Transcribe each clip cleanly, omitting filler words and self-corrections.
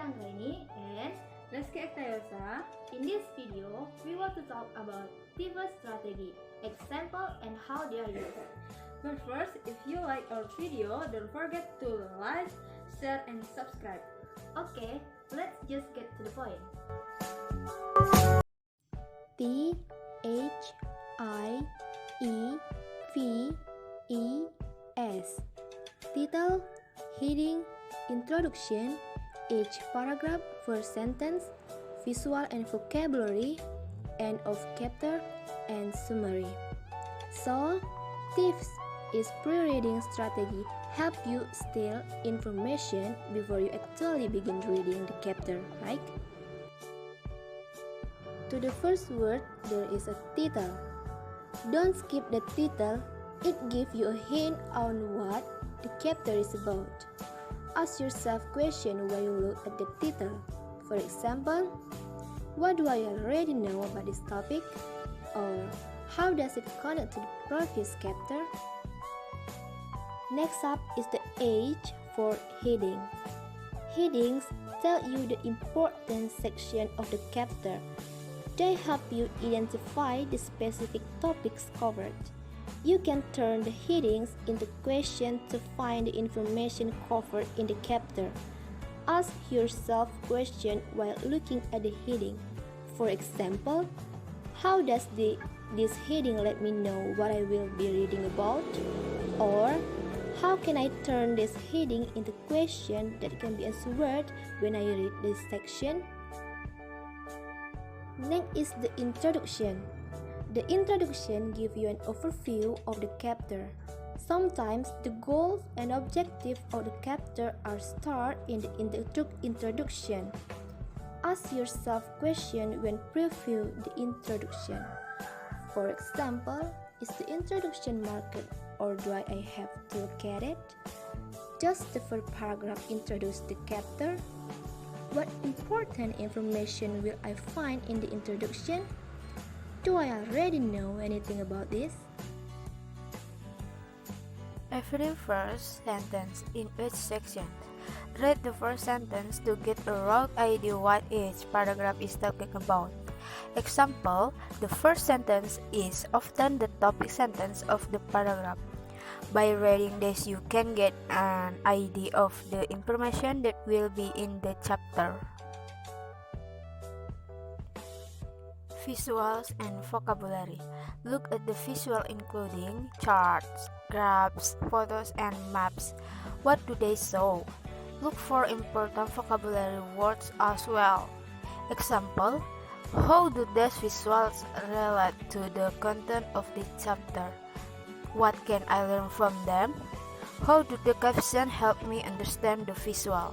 and Lesky. In this video, we want to talk about THIEVES Strategy, example and how they are used. But first, if you like our video, don't forget to like, share, and subscribe. Okay, let's just get to the point. THIEVES. Title, heading, introduction, each paragraph, first sentence, visual and vocabulary, end of chapter, and summary. So, THIEVES is pre-reading strategy help you steal information before you actually begin reading the chapter, right? To the first word, there is a title. Don't skip the title, it gives you a hint on what the chapter is about. Ask yourself questions when you look at the title. For example, what do I already know about this topic? Or how does it connect to the previous chapter? Next up is the H for heading. Headings tell you the important section of the chapter. They help you identify the specific topics covered. You can turn the headings into questions to find the information covered in the chapter. Ask yourself questions while looking at the heading. For example, how does this heading let me know what I will be reading about? Or, how can I turn this heading into question that can be answered when I read this section? Next is the introduction. The introduction gives you an overview of the chapter. Sometimes the goals and objectives of the chapter are stored in the introduction. Ask yourself questions when preview the introduction. For example, is the introduction marked or do I have to look at it? Does the first paragraph introduce the chapter? What important information will I find in the introduction? Do I already know anything about this? Every first sentence in each section. Read the first sentence to get a rough idea what each paragraph is talking about. Example, the first sentence is often the topic sentence of the paragraph. By reading this, you can get an idea of the information that will be in the chapter. Visuals and vocabulary. Look at the visual including charts, graphs, photos, and maps. What do they show? Look for important vocabulary words as well. Example, how do these visuals relate to the content of the chapter? What can I learn from them? How do the captions help me understand the visual?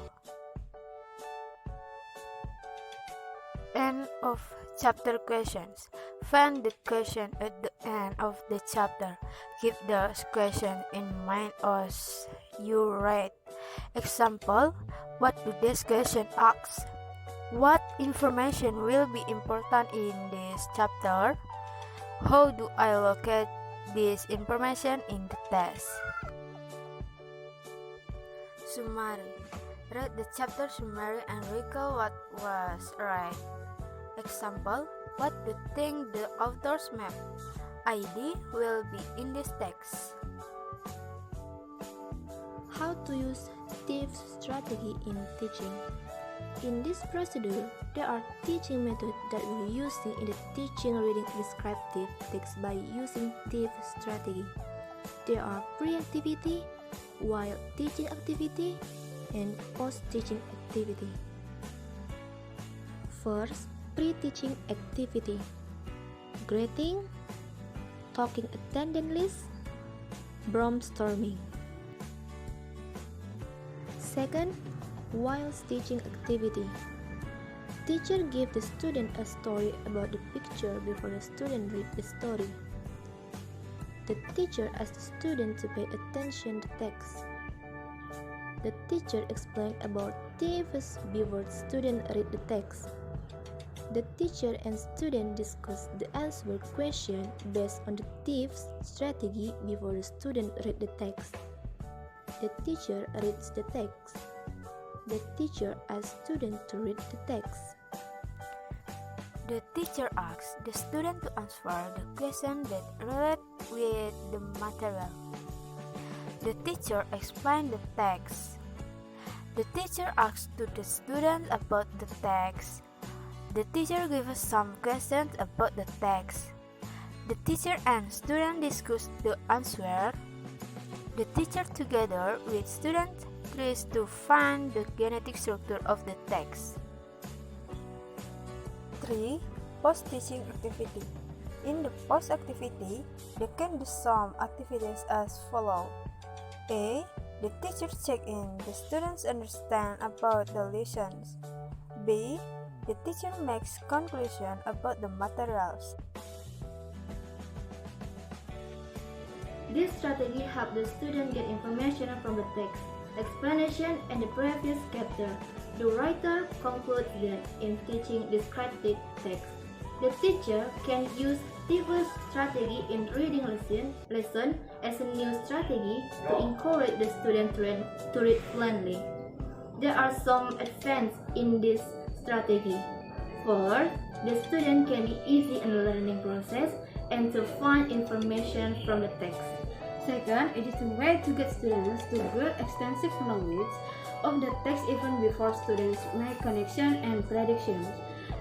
End of chapter questions. Find the question at the end of the chapter. Keep those questions in mind as you read. Example, what do these questions ask? What information will be important in this chapter? How do I locate this information in the text? Summary. Read the chapter summary and recall what was read. Example, what do you think the author's map ID will be in this text? How to use THIEVES strategy in teaching. In this procedure, there are teaching methods that we're using in the teaching reading descriptive text by using THIEVES strategy. There are pre-activity, while teaching activity, and post-teaching activity. First, pre-teaching activity. Grading, talking attendance list, brainstorming. Second, while teaching activity. Teacher gives the student a story about the picture before the student reads the story. The teacher asks the student to pay attention to text. The teacher explains about THIEVES before the student read the text. The teacher and student discuss the answer question based on the THIEVES strategy before the student read the text. The teacher reads the text. the teacher asks students to read the text. The teacher asks the student to answer the question that relate with the material. The teacher explains the text. The teacher asks to the student about the text. The teacher gives some questions about the text. The teacher and student discuss the answer. The teacher together with students tries to find the genetic structure of the text. 3. Post-teaching activity. In the post activity, they can do some activities as follows. A. The teacher check in the students understand about the lessons. B. The teacher makes conclusion about the materials. This strategy helps the student get information from the text, explanation, and the previous chapter. The writer concludes that in teaching descriptive text, the teacher can use THIEVES Strategy in reading lesson as a new strategy to encourage the student to read fluently. There are some advantages in this strategy. First, the student can be easy in the learning process and to find information from the text. Second, it is a way to get students to build extensive knowledge of the text even before students make connection and predictions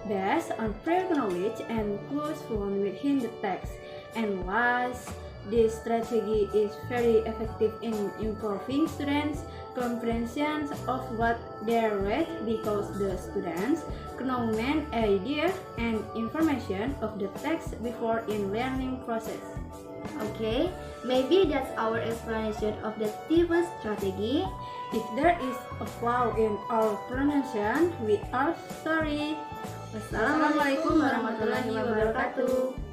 based on prior knowledge and clues found within the text. And last, this strategy is very effective in improving students' comprehension of what they read because the students know main idea and information of the text before in learning process. Okay, maybe that's our explanation of the THIEVES strategy. If there is a flaw in our pronunciation, we are sorry. Wassalamualaikum warahmatullahi wabarakatuh.